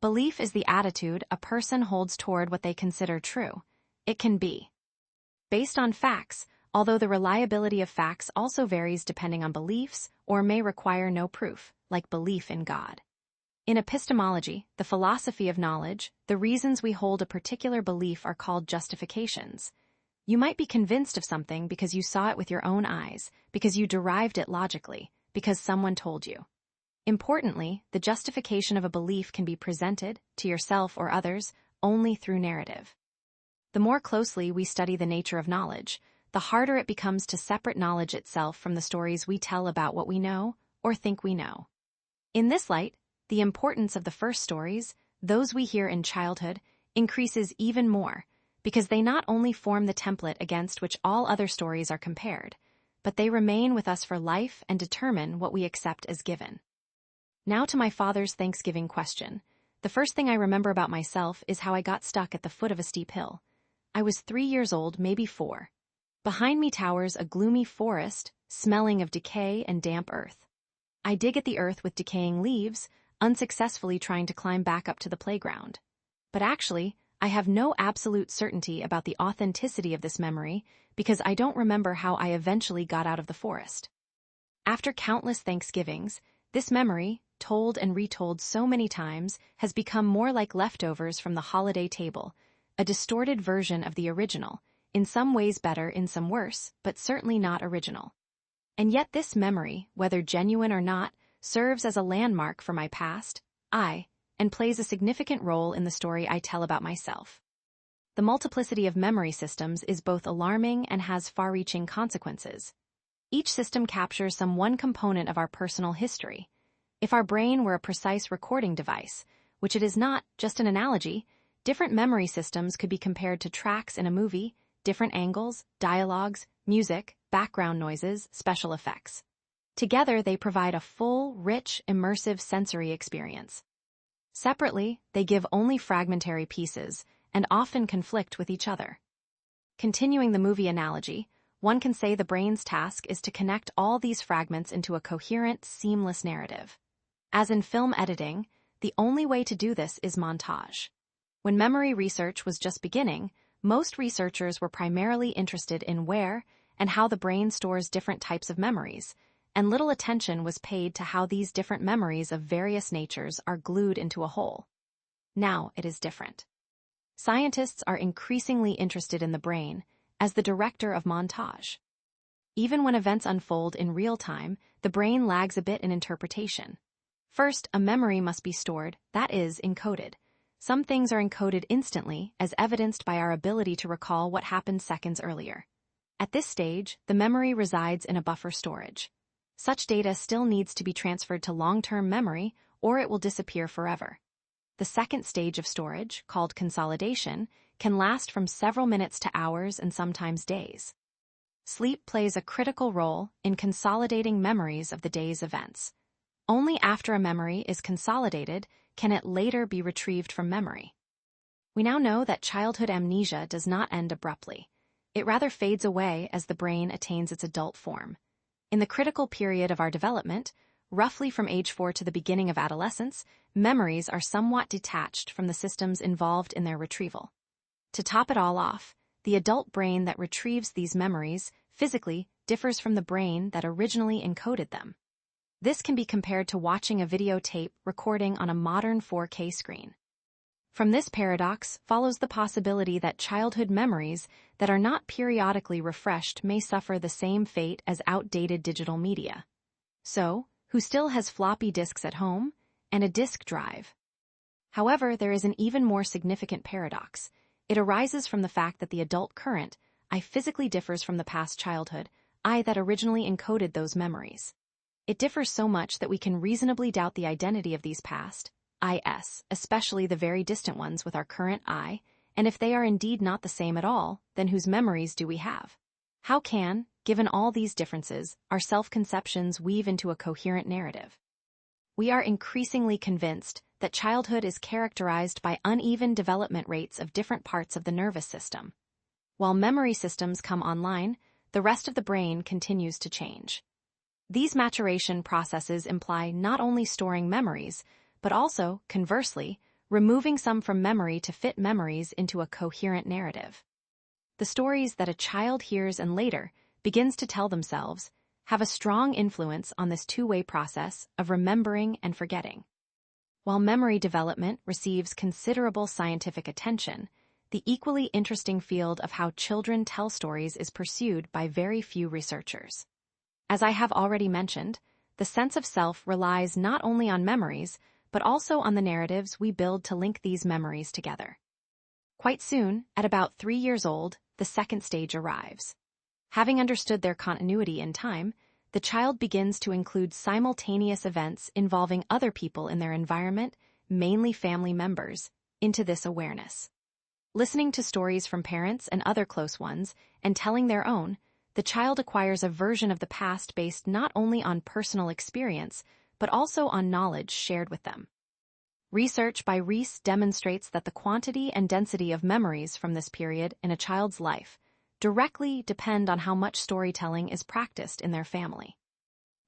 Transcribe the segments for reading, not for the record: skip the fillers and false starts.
Belief is the attitude a person holds toward what they consider true. It can be based on facts, although the reliability of facts also varies depending on beliefs or may require no proof, like belief in God. In epistemology, the philosophy of knowledge, the reasons we hold a particular belief are called justifications. You might be convinced of something because you saw it with your own eyes, because you derived it logically, because someone told you. Importantly, the justification of a belief can be presented, to yourself or others, only through narrative. The more closely we study the nature of knowledge, the harder it becomes to separate knowledge itself from the stories we tell about what we know or think we know. In this light, the importance of the first stories, those we hear in childhood, increases even more, because they not only form the template against which all other stories are compared, but they remain with us for life and determine what we accept as given. Now to my father's Thanksgiving question. The first thing I remember about myself is how I got stuck at the foot of a steep hill. I was 3 years old, maybe 4. Behind me towers a gloomy forest, smelling of decay and damp earth. I dig at the earth with decaying leaves, unsuccessfully trying to climb back up to the playground. But actually, I have no absolute certainty about the authenticity of this memory because I don't remember how I eventually got out of the forest. After countless Thanksgivings, this memory, told and retold so many times, has become more like leftovers from the holiday table, a distorted version of the original, in some ways better, in some worse, but certainly not original. And yet this memory, whether genuine or not, serves as a landmark for my past, and plays a significant role in the story I tell about myself. The multiplicity of memory systems is both alarming and has far-reaching consequences. Each system captures some one component of our personal history. If our brain were a precise recording device, which it is not, just an analogy, different memory systems could be compared to tracks in a movie, different angles, dialogues, music, background noises, special effects. Together, they provide a full, rich, immersive sensory experience. Separately, they give only fragmentary pieces and often conflict with each other. Continuing the movie analogy, one can say the brain's task is to connect all these fragments into a coherent, seamless narrative. As in film editing, the only way to do this is montage. When memory research was just beginning, most researchers were primarily interested in where and how the brain stores different types of memories, and little attention was paid to how these different memories of various natures are glued into a whole. Now it is different. Scientists are increasingly interested in the brain as the director of montage. Even when events unfold in real time, the brain lags a bit in interpretation. First, a memory must be stored, that is, encoded. Some things are encoded instantly, as evidenced by our ability to recall what happened seconds earlier. At this stage, the memory resides in a buffer storage. Such data still needs to be transferred to long-term memory, or it will disappear forever. The second stage of storage, called consolidation, can last from several minutes to hours and sometimes days. Sleep plays a critical role in consolidating memories of the day's events. Only after a memory is consolidated can it later be retrieved from memory. We now know that childhood amnesia does not end abruptly. It rather fades away as the brain attains its adult form. In the critical period of our development, roughly from age 4 to the beginning of adolescence, memories are somewhat detached from the systems involved in their retrieval. To top it all off, the adult brain that retrieves these memories physically differs from the brain that originally encoded them. This can be compared to watching a videotape recording on a modern 4K screen. From this paradox follows the possibility that childhood memories that are not periodically refreshed may suffer the same fate as outdated digital media. So, who still has floppy disks at home and a disk drive? However, there is an even more significant paradox. It arises from the fact that the adult current, I physically differs from the past childhood, I that originally encoded those memories. It differs so much that we can reasonably doubt the identity of these past, IS, especially the very distant ones with our current I, and if they are indeed not the same at all, then whose memories do we have? How can, given all these differences, our self-conceptions weave into a coherent narrative? We are increasingly convinced that childhood is characterized by uneven development rates of different parts of the nervous system. While memory systems come online, the rest of the brain continues to change. These maturation processes imply not only storing memories, but also, conversely, removing some from memory to fit memories into a coherent narrative. The stories that a child hears and later begins to tell themselves have a strong influence on this two-way process of remembering and forgetting. While memory development receives considerable scientific attention, the equally interesting field of how children tell stories is pursued by very few researchers. As I have already mentioned, the sense of self relies not only on memories, but also on the narratives we build to link these memories together. Quite soon, at about 3 years old, the second stage arrives. Having understood their continuity in time, the child begins to include simultaneous events involving other people in their environment, mainly family members, into this awareness. Listening to stories from parents and other close ones, and telling their own, the child acquires a version of the past based not only on personal experience, but also on knowledge shared with them. Research by Rees demonstrates that the quantity and density of memories from this period in a child's life directly depend on how much storytelling is practiced in their family.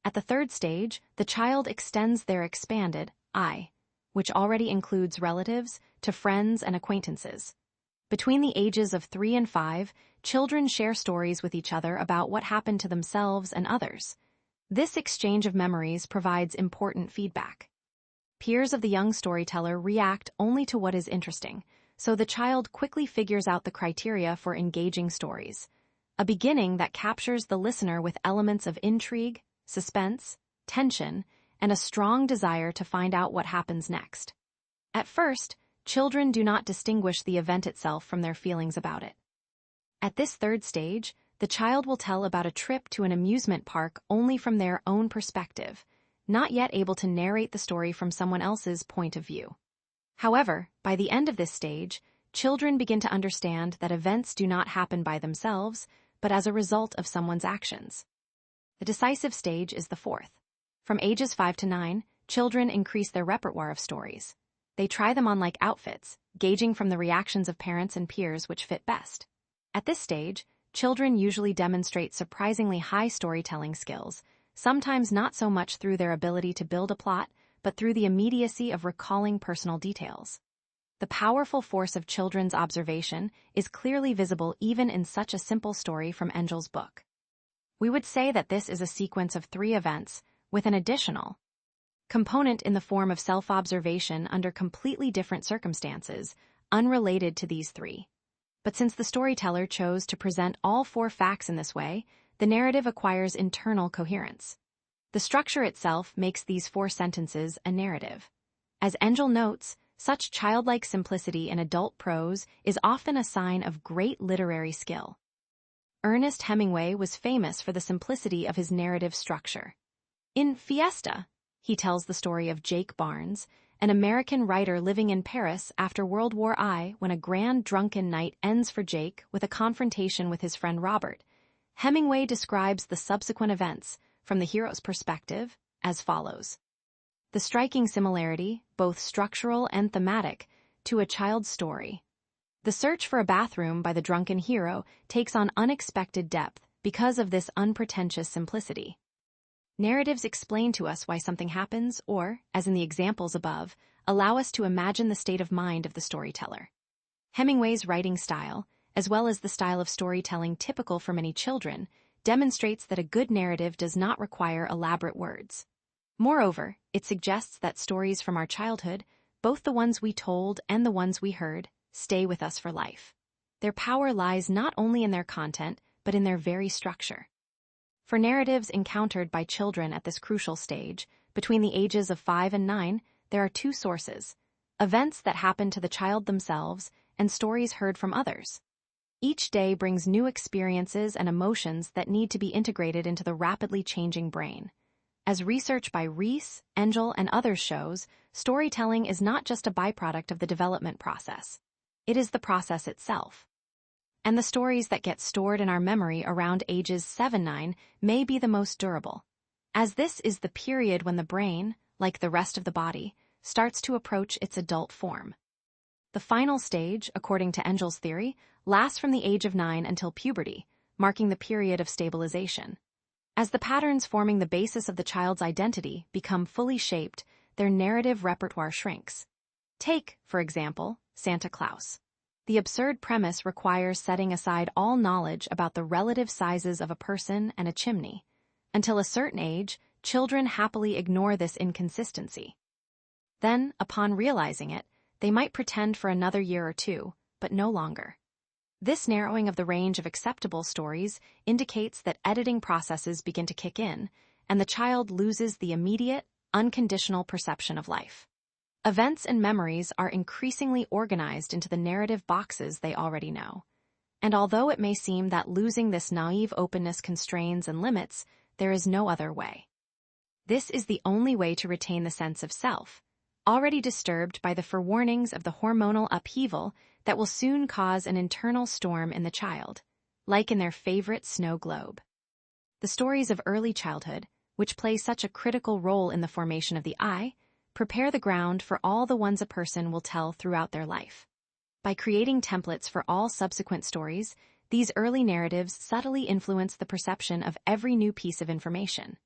At the third stage, the child extends their expanded I, which already includes relatives, to friends and acquaintances. Between the ages of 3 and 5, children share stories with each other about what happened to themselves and others. This exchange of memories provides important feedback. Peers of the young storyteller react only to what is interesting, so the child quickly figures out the criteria for engaging stories, a beginning that captures the listener with elements of intrigue, suspense, tension, and a strong desire to find out what happens next. At first, children do not distinguish the event itself from their feelings about it. At this third stage, the child will tell about a trip to an amusement park only from their own perspective, not yet able to narrate the story from someone else's point of view. However, by the end of this stage, children begin to understand that events do not happen by themselves, but as a result of someone's actions. The decisive stage is the fourth. From ages 5 to 9, children increase their repertoire of stories. They try them on like outfits, gauging from the reactions of parents and peers which fit best. At this stage, children usually demonstrate surprisingly high storytelling skills, sometimes not so much through their ability to build a plot, but through the immediacy of recalling personal details. The powerful force of children's observation is clearly visible even in such a simple story from Engel's book. We would say that this is a sequence of 3 events, with an additional component in the form of self-observation under completely different circumstances, unrelated to these 3. But since the storyteller chose to present all 4 facts in this way, the narrative acquires internal coherence. The structure itself makes these 4 sentences a narrative. As Engel notes, such childlike simplicity in adult prose is often a sign of great literary skill. Ernest Hemingway was famous for the simplicity of his narrative structure. In Fiesta, he tells the story of Jake Barnes, an American writer living in Paris after World War I when a grand drunken night ends for Jake with a confrontation with his friend Robert. Hemingway describes the subsequent events, from the hero's perspective, as follows. The striking similarity, both structural and thematic, to a child's story. The search for a bathroom by the drunken hero takes on unexpected depth because of this unpretentious simplicity. Narratives explain to us why something happens or, as in the examples above, allow us to imagine the state of mind of the storyteller. Hemingway's writing style, as well as the style of storytelling typical for many children, demonstrates that a good narrative does not require elaborate words. Moreover, it suggests that stories from our childhood, both the ones we told and the ones we heard, stay with us for life. Their power lies not only in their content, but in their very structure. For narratives encountered by children at this crucial stage, between the ages of 5 and 9, there are 2 sources: events that happen to the child themselves and stories heard from others. Each day brings new experiences and emotions that need to be integrated into the rapidly changing brain. As research by Rees, Engel, and others shows, storytelling is not just a byproduct of the development process. It is the process itself. And the stories that get stored in our memory around ages 7-9 may be the most durable, as this is the period when the brain, like the rest of the body, starts to approach its adult form. The final stage, according to Engel's theory, lasts from the age of 9 until puberty, marking the period of stabilization. As the patterns forming the basis of the child's identity become fully shaped, their narrative repertoire shrinks. Take, for example, Santa Claus. The absurd premise requires setting aside all knowledge about the relative sizes of a person and a chimney. Until a certain age, children happily ignore this inconsistency. Then, upon realizing it, they might pretend for another year or two, but no longer. This narrowing of the range of acceptable stories indicates that editing processes begin to kick in, and the child loses the immediate, unconditional perception of life. Events and memories are increasingly organized into the narrative boxes they already know. And although it may seem that losing this naive openness constrains and limits, there is no other way. This is the only way to retain the sense of self, already disturbed by the forewarnings of the hormonal upheaval that will soon cause an internal storm in the child, like in their favorite snow globe. The stories of early childhood, which play such a critical role in the formation of the I, prepare the ground for all the ones a person will tell throughout their life. By creating templates for all subsequent stories, these early narratives subtly influence the perception of every new piece of information.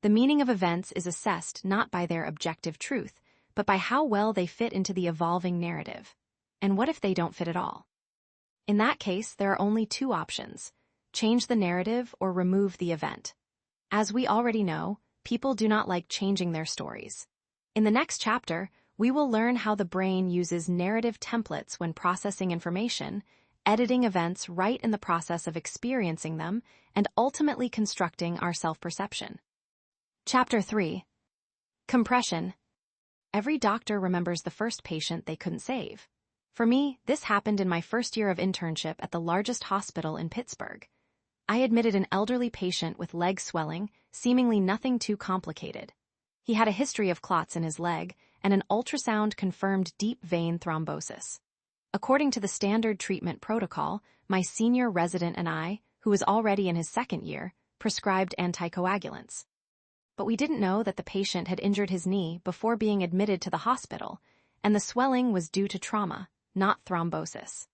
The meaning of events is assessed not by their objective truth, but by how well they fit into the evolving narrative. And what if they don't fit at all? In that case, there are only two options: change the narrative or remove the event. As we already know, people do not like changing their stories. In the next chapter, we will learn how the brain uses narrative templates when processing information, editing events right in the process of experiencing them, and ultimately constructing our self-perception. Chapter 3. Compression. Every doctor remembers the first patient they couldn't save. For me, this happened in my first year of internship at the largest hospital in Pittsburgh. I admitted an elderly patient with leg swelling, seemingly nothing too complicated. He had a history of clots in his leg, and an ultrasound confirmed deep vein thrombosis. According to the standard treatment protocol, my senior resident and I, who was already in his second year, prescribed anticoagulants. But we didn't know that the patient had injured his knee before being admitted to the hospital, and the swelling was due to trauma, not thrombosis.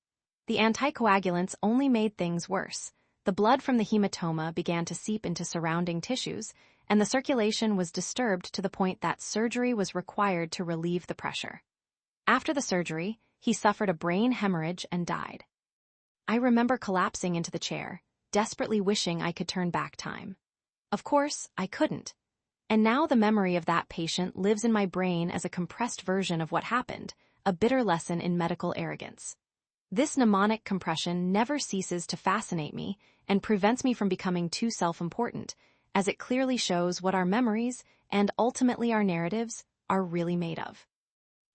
The anticoagulants only made things worse. The blood from the hematoma began to seep into surrounding tissues, and the circulation was disturbed to the point that surgery was required to relieve the pressure. After the surgery, he suffered a brain hemorrhage and died. I remember collapsing into the chair, desperately wishing I could turn back time. Of course, I couldn't. And now the memory of that patient lives in my brain as a compressed version of what happened, a bitter lesson in medical arrogance. This mnemonic compression never ceases to fascinate me and prevents me from becoming too self-important, as it clearly shows what our memories, and ultimately our narratives, are really made of.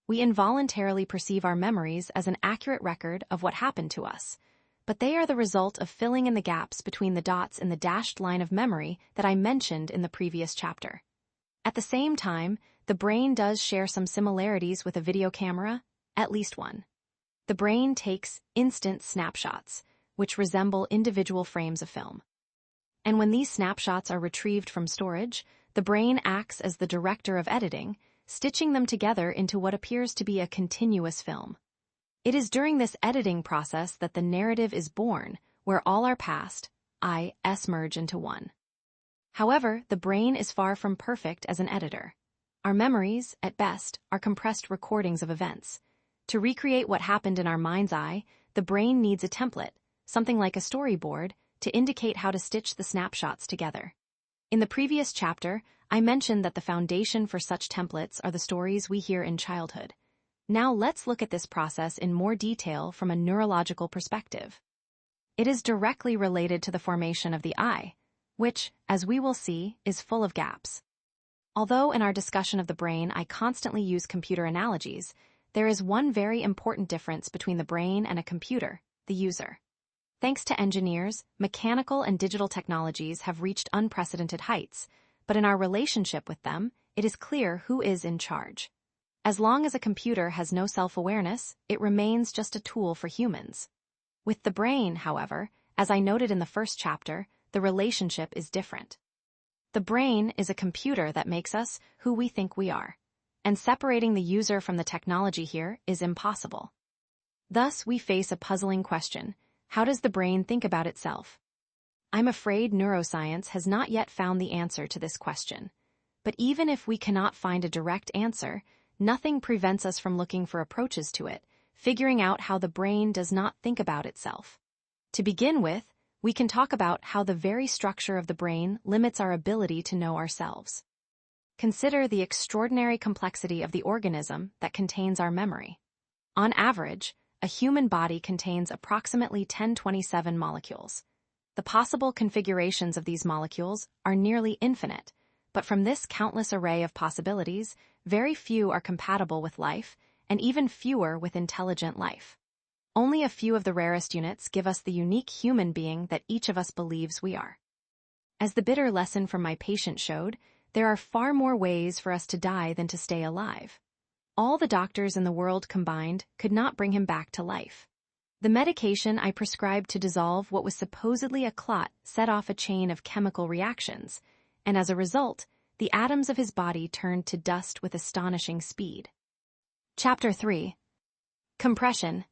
We involuntarily perceive our memories as an accurate record of what happened to us, but they are the result of filling in the gaps between the dots in the dashed line of memory that I mentioned in the previous chapter. At the same time, the brain does share some similarities with a video camera, at least one. The brain takes instant snapshots, which resemble individual frames of film. And when these snapshots are retrieved from storage, the brain acts as the director of editing, stitching them together into what appears to be a continuous film. It is during this editing process that the narrative is born, where all our past, I-s merge into one. However, the brain is far from perfect as an editor. Our memories, at best, are compressed recordings of events. To recreate what happened in our mind's eye, the brain needs a template, something like a storyboard, to indicate how to stitch the snapshots together. In the previous chapter, I mentioned that the foundation for such templates are the stories we hear in childhood. Now let's look at this process in more detail from a neurological perspective. It is directly related to the formation of the I, which, as we will see, is full of gaps. Although in our discussion of the brain I constantly use computer analogies, there is one very important difference between the brain and a computer, the user. Thanks to engineers, mechanical and digital technologies have reached unprecedented heights, but in our relationship with them, it is clear who is in charge. As long as a computer has no self-awareness, it remains just a tool for humans. With the brain, however, as I noted in the first chapter, the relationship is different. The brain is a computer that makes us who we think we are, and separating the user from the technology here is impossible. Thus, we face a puzzling question: how does the brain think about itself? I'm afraid neuroscience has not yet found the answer to this question. But even if we cannot find a direct answer, nothing prevents us from looking for approaches to it, figuring out how the brain does not think about itself. To begin with, we can talk about how the very structure of the brain limits our ability to know ourselves. Consider the extraordinary complexity of the organism that contains our memory. On average, a human body contains approximately 1027 molecules. The possible configurations of these molecules are nearly infinite, but from this countless array of possibilities, very few are compatible with life, and even fewer with intelligent life. Only a few of the rarest units give us the unique human being that each of us believes we are. As the bitter lesson from my patient showed, there are far more ways for us to die than to stay alive. All the doctors in the world combined could not bring him back to life. The medication I prescribed to dissolve what was supposedly a clot set off a chain of chemical reactions, and as a result, the atoms of his body turned to dust with astonishing speed. Chapter 3. Compression.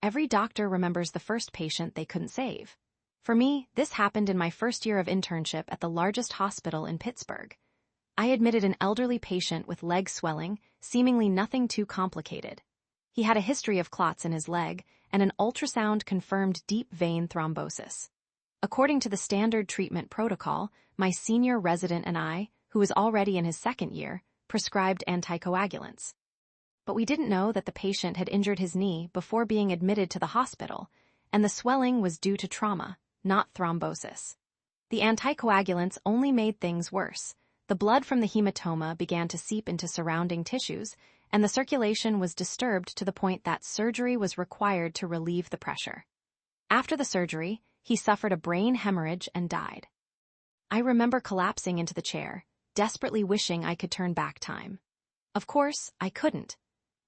Every doctor remembers the first patient they couldn't save. For me, this happened in my first year of internship at the largest hospital in Pittsburgh. I admitted an elderly patient with leg swelling, seemingly nothing too complicated. He had a history of clots in his leg, and an ultrasound confirmed deep vein thrombosis. According to the standard treatment protocol, my senior resident and I, who was already in his second year, prescribed anticoagulants. But we didn't know that the patient had injured his knee before being admitted to the hospital, and the swelling was due to trauma, not thrombosis. The anticoagulants only made things worse. The blood from the hematoma began to seep into surrounding tissues, and the circulation was disturbed to the point that surgery was required to relieve the pressure. After the surgery, he suffered a brain hemorrhage and died. I remember collapsing into the chair, desperately wishing I could turn back time. Of course, I couldn't.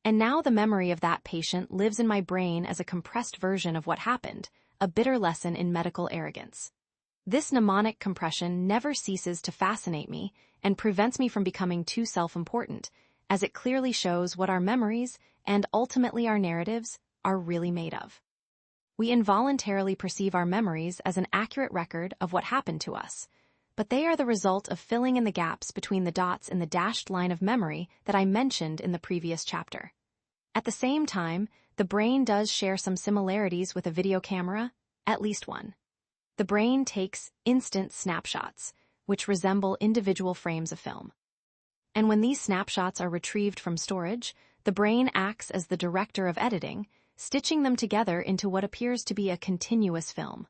And now the memory of that patient lives in my brain as a compressed version of what happened, a bitter lesson in medical arrogance. This mnemonic compression never ceases to fascinate me and prevents me from becoming too self-important, as it clearly shows what our memories, and ultimately our narratives, are really made of. We involuntarily perceive our memories as an accurate record of what happened to us, but they are the result of filling in the gaps between the dots in the dashed line of memory that I mentioned in the previous chapter. At the same time, the brain does share some similarities with a video camera, at least one. The brain takes instant snapshots, which resemble individual frames of film. And when these snapshots are retrieved from storage, the brain acts as the director of editing, stitching them together into what appears to be a continuous film.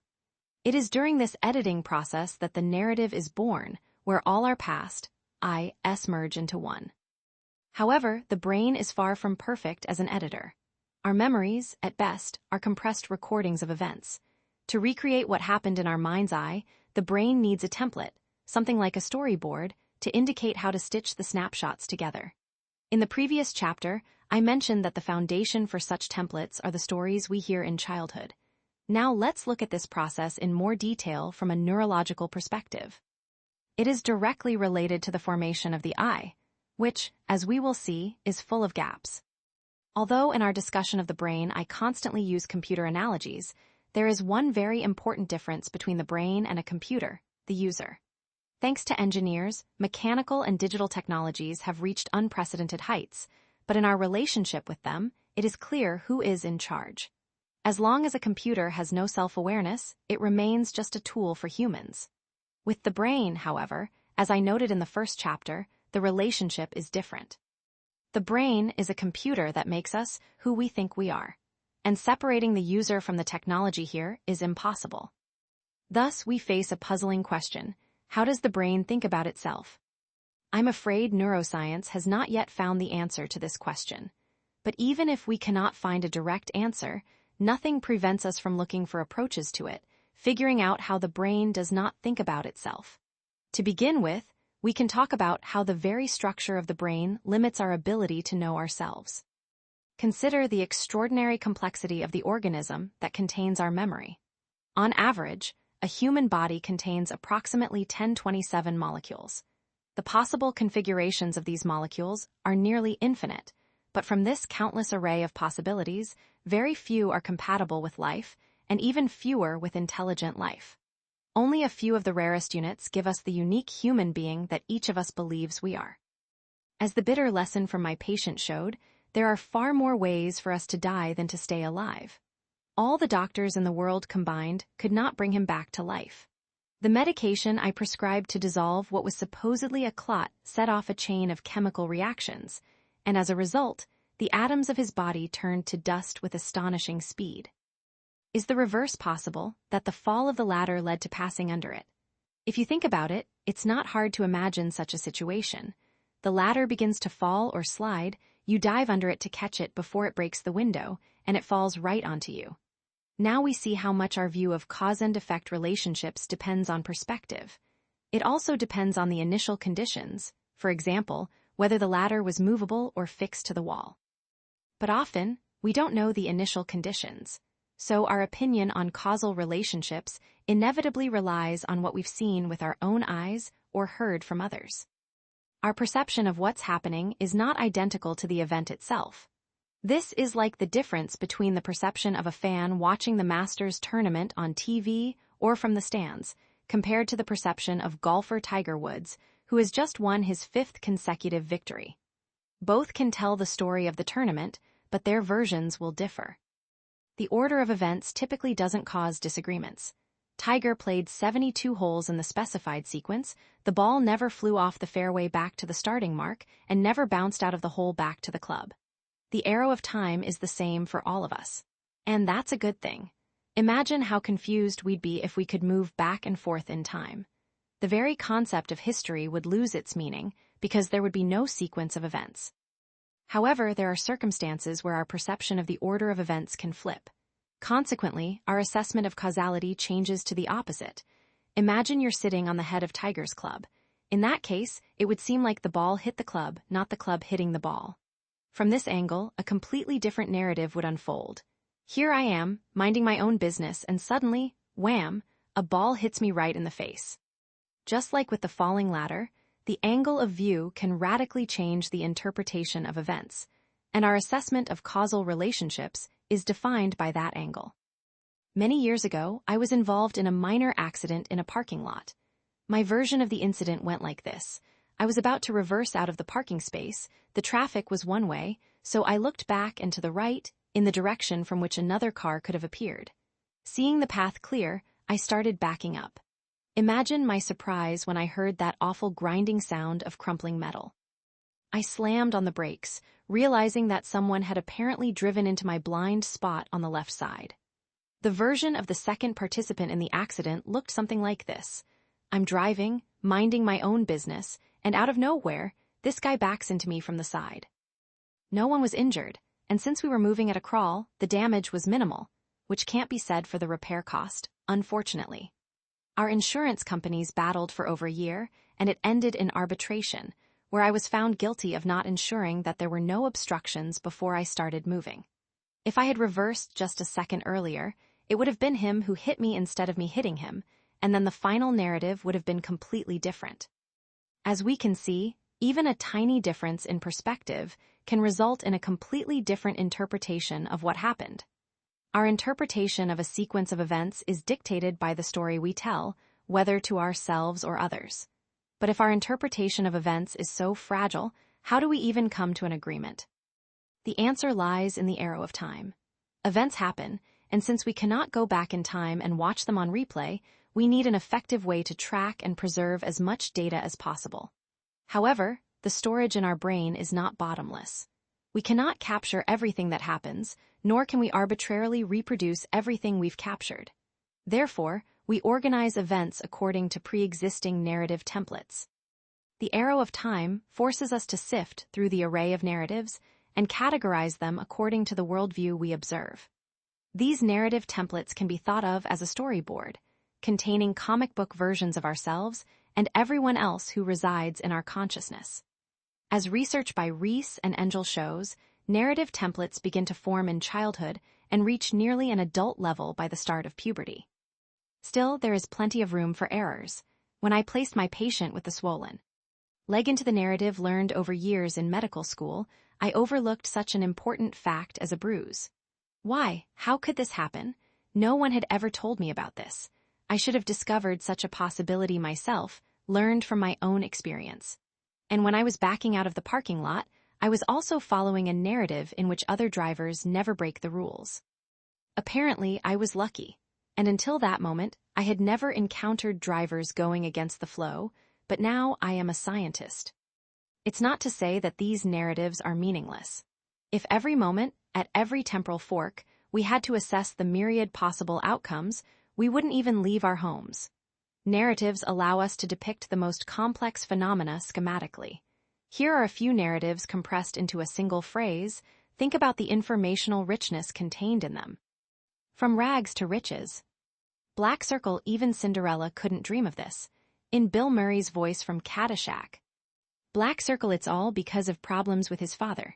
It is during this editing process that the narrative is born, where all our past, I-s merge into one. However, the brain is far from perfect as an editor. Our memories, at best, are compressed recordings of events. To recreate what happened in our mind's eye, the brain needs a template, something like a storyboard, to indicate how to stitch the snapshots together. In the previous chapter, I mentioned that the foundation for such templates are the stories we hear in childhood. Now let's look at this process in more detail from a neurological perspective. It is directly related to the formation of the I, which, as we will see, is full of gaps. Although in our discussion of the brain I constantly use computer analogies, there is one very important difference between the brain and a computer, the user. Thanks to engineers, mechanical and digital technologies have reached unprecedented heights, but in our relationship with them, it is clear who is in charge. As long as a computer has no self-awareness, it remains just a tool for humans. With the brain, however, as I noted in the first chapter, the relationship is different. The brain is a computer that makes us who we think we are, and separating the user from the technology here is impossible. Thus, we face a puzzling question: how does the brain think about itself? I'm afraid neuroscience has not yet found the answer to this question. But even if we cannot find a direct answer, nothing prevents us from looking for approaches to it, figuring out how the brain does not think about itself. To begin with, we can talk about how the very structure of the brain limits our ability to know ourselves. Consider the extraordinary complexity of the organism that contains our memory. On average, a human body contains approximately 1027 molecules. The possible configurations of these molecules are nearly infinite, but from this countless array of possibilities, very few are compatible with life, and even fewer with intelligent life. Only a few of the rarest units give us the unique human being that each of us believes we are. As the bitter lesson from my patient showed, there are far more ways for us to die than to stay alive. All the doctors in the world combined could not bring him back to life. The medication I prescribed to dissolve what was supposedly a clot set off a chain of chemical reactions, and as a result, the atoms of his body turned to dust with astonishing speed. Is the reverse possible, that the fall of the ladder led to passing under it? If you think about it, it's not hard to imagine such a situation. The ladder begins to fall or slide, you dive under it to catch it before it breaks the window, and it falls right onto you. Now we see how much our view of cause and effect relationships depends on perspective. It also depends on the initial conditions, for example, whether the ladder was movable or fixed to the wall. But often, we don't know the initial conditions, so our opinion on causal relationships inevitably relies on what we've seen with our own eyes or heard from others. Our perception of what's happening is not identical to the event itself. This is like the difference between the perception of a fan watching the Masters tournament on TV or from the stands, compared to the perception of golfer Tiger Woods, who has just won his 5th consecutive victory. Both can tell the story of the tournament, but their versions will differ. The order of events typically doesn't cause disagreements. Tiger played 72 holes in the specified sequence, the ball never flew off the fairway back to the starting mark, and never bounced out of the hole back to the club. The arrow of time is the same for all of us. And that's a good thing. Imagine how confused we'd be if we could move back and forth in time. The very concept of history would lose its meaning because there would be no sequence of events. However, there are circumstances where our perception of the order of events can flip. Consequently, our assessment of causality changes to the opposite. Imagine you're sitting on the head of Tiger's club. In that case, it would seem like the ball hit the club, not the club hitting the ball. From this angle, a completely different narrative would unfold. Here I am, minding my own business, and suddenly, wham, a ball hits me right in the face. Just like with the falling ladder, the angle of view can radically change the interpretation of events, and our assessment of causal relationships is defined by that angle. Many years ago, I was involved in a minor accident in a parking lot. My version of the incident went like this. I was about to reverse out of the parking space, the traffic was one way, so I looked back and to the right, in the direction from which another car could have appeared. Seeing the path clear, I started backing up. Imagine my surprise when I heard that awful grinding sound of crumpling metal. I slammed on the brakes, realizing that someone had apparently driven into my blind spot on the left side. The version of the second participant in the accident looked something like this. I'm driving, minding my own business, and out of nowhere, this guy backs into me from the side. No one was injured, and since we were moving at a crawl, the damage was minimal, which can't be said for the repair cost, unfortunately. Our insurance companies battled for over a year, and it ended in arbitration, where I was found guilty of not ensuring that there were no obstructions before I started moving. If I had reversed just a second earlier, it would have been him who hit me instead of me hitting him, and then the final narrative would have been completely different. As we can see, even a tiny difference in perspective can result in a completely different interpretation of what happened. Our interpretation of a sequence of events is dictated by the story we tell, whether to ourselves or others. But if our interpretation of events is so fragile, how do we even come to an agreement? The answer lies in the arrow of time. Events happen, and since we cannot go back in time and watch them on replay, we need an effective way to track and preserve as much data as possible. However, the storage in our brain is not bottomless. We cannot capture everything that happens, nor can we arbitrarily reproduce everything we've captured. Therefore, we organize events according to pre-existing narrative templates. The arrow of time forces us to sift through the array of narratives and categorize them according to the worldview we observe. These narrative templates can be thought of as a storyboard, containing comic book versions of ourselves and everyone else who resides in our consciousness. As research by Rees and Engel shows, narrative templates begin to form in childhood and reach nearly an adult level by the start of puberty. Still, there is plenty of room for errors. When I placed my patient with the swollen leg into the narrative learned over years in medical school, I overlooked such an important fact as a bruise. Why? How could this happen? No one had ever told me about this. I should have discovered such a possibility myself, learned from my own experience. And when I was backing out of the parking lot, I was also following a narrative in which other drivers never break the rules. Apparently, I was lucky, and until that moment, I had never encountered drivers going against the flow, but now I am a scientist. It's not to say that these narratives are meaningless. If every moment, at every temporal fork, we had to assess the myriad possible outcomes, we wouldn't even leave our homes. Narratives allow us to depict the most complex phenomena schematically. Here are a few narratives compressed into a single phrase. Think about the informational richness contained in them. From rags to riches. Black Circle, even Cinderella couldn't dream of this. In Bill Murray's voice from Caddyshack. Black Circle, it's all because of problems with his father.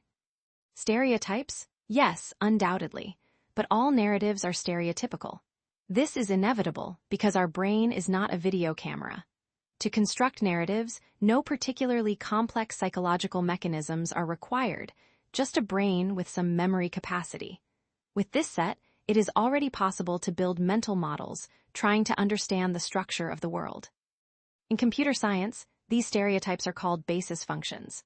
Stereotypes? Yes, undoubtedly. But all narratives are stereotypical. This is inevitable because our brain is not a video camera. To construct narratives, no particularly complex psychological mechanisms are required, just a brain with some memory capacity. With this set, it is already possible to build mental models, trying to understand the structure of the world. In computer science, these stereotypes are called basis functions.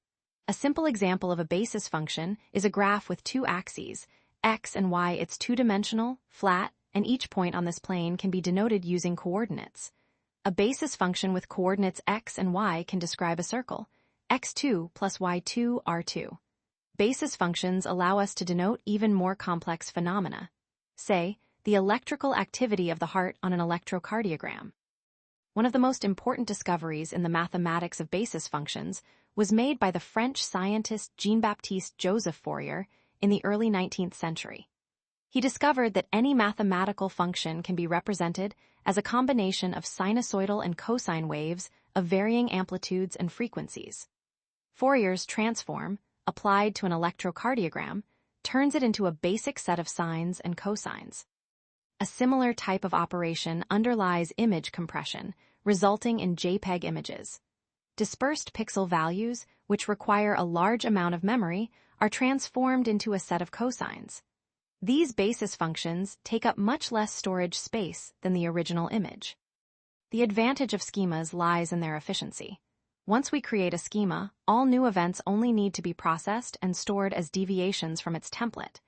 A simple example of a basis function is a graph with two axes, x and y. It's two-dimensional, flat, and each point on this plane can be denoted using coordinates. A basis function with coordinates x and y can describe a circle, x2 plus y2 r2. Basis functions allow us to denote even more complex phenomena. Say, the electrical activity of the heart on an electrocardiogram. One of the most important discoveries in the mathematics of basis functions was made by the French scientist Jean-Baptiste Joseph Fourier in the early 19th century. He discovered that any mathematical function can be represented as a combination of sinusoidal and cosine waves of varying amplitudes and frequencies. Fourier's transform, applied to an electrocardiogram, turns it into a basic set of sines and cosines. A similar type of operation underlies image compression, resulting in JPEG images. Dispersed pixel values, which require a large amount of memory, are transformed into a set of cosines. These basis functions take up much less storage space than the original image. The advantage of schemas lies in their efficiency. Once we create a schema, all new events only need to be processed and stored as deviations from its template.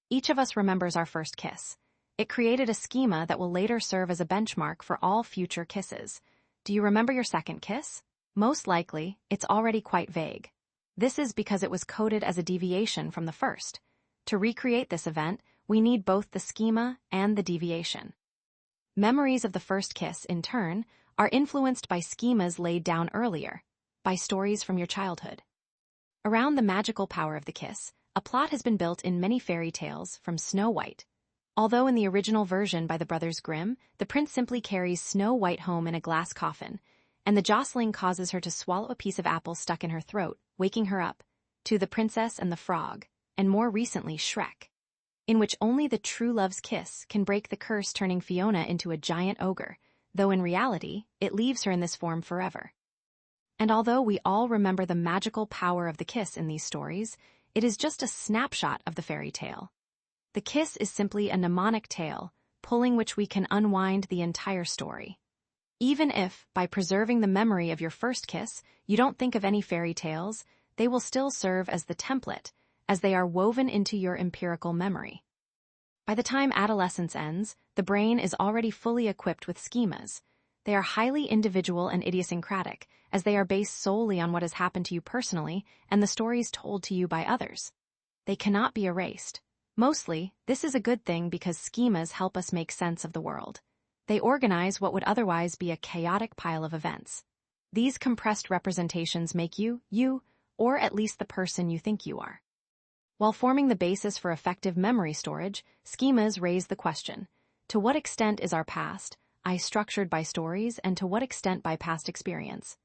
Each of us remembers our first kiss. It created a schema that will later serve as a benchmark for all future kisses. Do you remember your second kiss? Most likely, it's already quite vague. This is because it was coded as a deviation from the first. To recreate this event, we need both the schema and the deviation. Memories of the first kiss, in turn, are influenced by schemas laid down earlier, by stories from your childhood. Around the magical power of the kiss, a plot has been built in many fairy tales, from Snow White. Although in the original version by the Brothers Grimm, the prince simply carries Snow White home in a glass coffin, and the jostling causes her to swallow a piece of apple stuck in her throat, waking her up, to The Princess and the Frog, and more recently Shrek, in which only the true love's kiss can break the curse, turning Fiona into a giant ogre, though in reality, it leaves her in this form forever. And although we all remember the magical power of the kiss in these stories, it is just a snapshot of the fairy tale. The kiss is simply a mnemonic tale, pulling which we can unwind the entire story. Even if, by preserving the memory of your first kiss, you don't think of any fairy tales, they will still serve as the template, as they are woven into your empirical memory. By the time adolescence ends, the brain is already fully equipped with schemas. They are highly individual and idiosyncratic, as they are based solely on what has happened to you personally and the stories told to you by others. They cannot be erased. Mostly, this is a good thing because schemas help us make sense of the world. They organize what would otherwise be a chaotic pile of events. These compressed representations make you, or at least the person you think you are. While forming the basis for effective memory storage, schemas raise the question, to what extent is our past, structured by stories, and to what extent by past experience?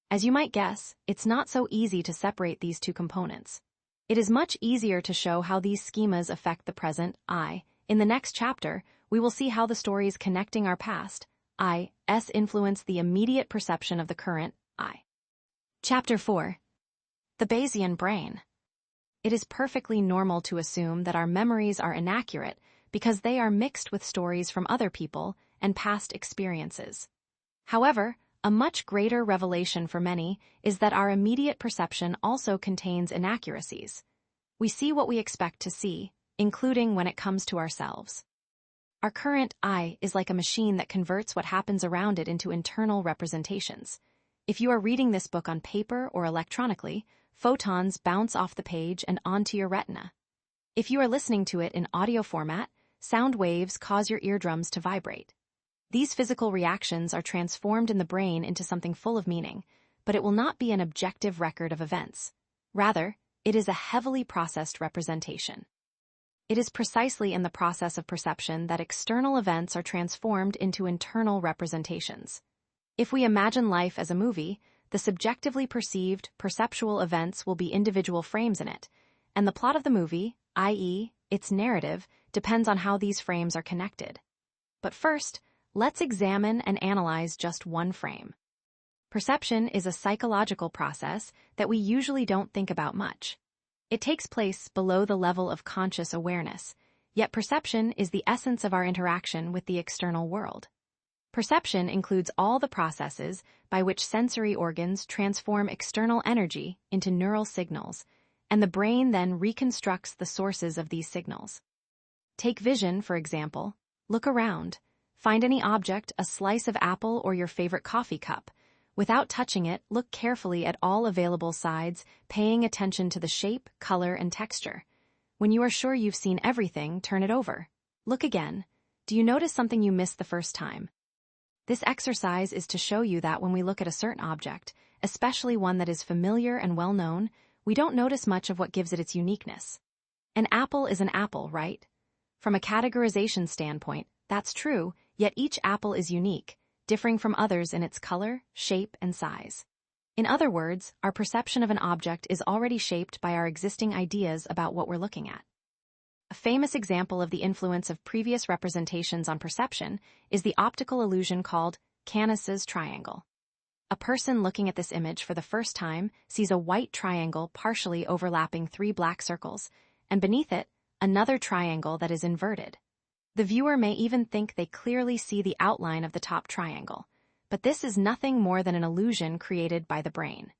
As you might guess, it's not so easy to separate these two components. It is much easier to show how these schemas affect the present, In the next chapter, we will see how the stories connecting our past, influence the immediate perception of the current, Chapter 4. The Bayesian Brain. It is perfectly normal to assume that our memories are inaccurate because they are mixed with stories from other people and past experiences. However, A much greater revelation for many is that our immediate perception also contains inaccuracies. We see what we expect to see, including when it comes to ourselves. Our current eye is like a machine that converts what happens around it into internal representations. If you are reading this book on paper or electronically, photons bounce off the page and onto your retina. If you are listening to it in audio format, sound waves cause your eardrums to vibrate. These physical reactions are transformed in the brain into something full of meaning, but it will not be an objective record of events. Rather, it is a heavily processed representation. It is precisely in the process of perception that external events are transformed into internal representations. If we imagine life as a movie, the subjectively perceived, perceptual events will be individual frames in it, and the plot of the movie, i.e., its narrative, depends on how these frames are connected. But first, let's examine and analyze just one frame. Perception is a psychological process that we usually don't think about much. It takes place below the level of conscious awareness, yet perception is the essence of our interaction with the external world. Perception includes all the processes by which sensory organs transform external energy into neural signals, and the brain then reconstructs the sources of these signals. Take vision, for example. Look around. Find any object, a slice of apple or your favorite coffee cup. Without touching it, look carefully at all available sides, paying attention to the shape, color, and texture. When you are sure you've seen everything, turn it over. Look again. Do you notice something you missed the first time? This exercise is to show you that when we look at a certain object, especially one that is familiar and well-known, we don't notice much of what gives it its uniqueness. An apple is an apple, right? From a categorization standpoint, that's true, yet each apple is unique, differing from others in its color, shape, and size. In other words, our perception of an object is already shaped by our existing ideas about what we're looking at. A famous example of the influence of previous representations on perception is the optical illusion called Canis's triangle. A person looking at this image for the first time sees a white triangle partially overlapping 3 black circles, and beneath it, another triangle that is inverted. The viewer may even think they clearly see the outline of the top triangle, but this is nothing more than an illusion created by the brain.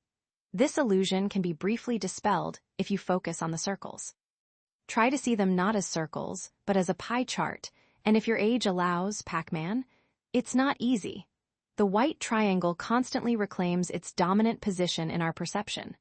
This illusion can be briefly dispelled if you focus on the circles. Try to see them not as circles, but as a pie chart, and if your age allows, Pac-Man, it's not easy. The white triangle constantly reclaims its dominant position in our perception.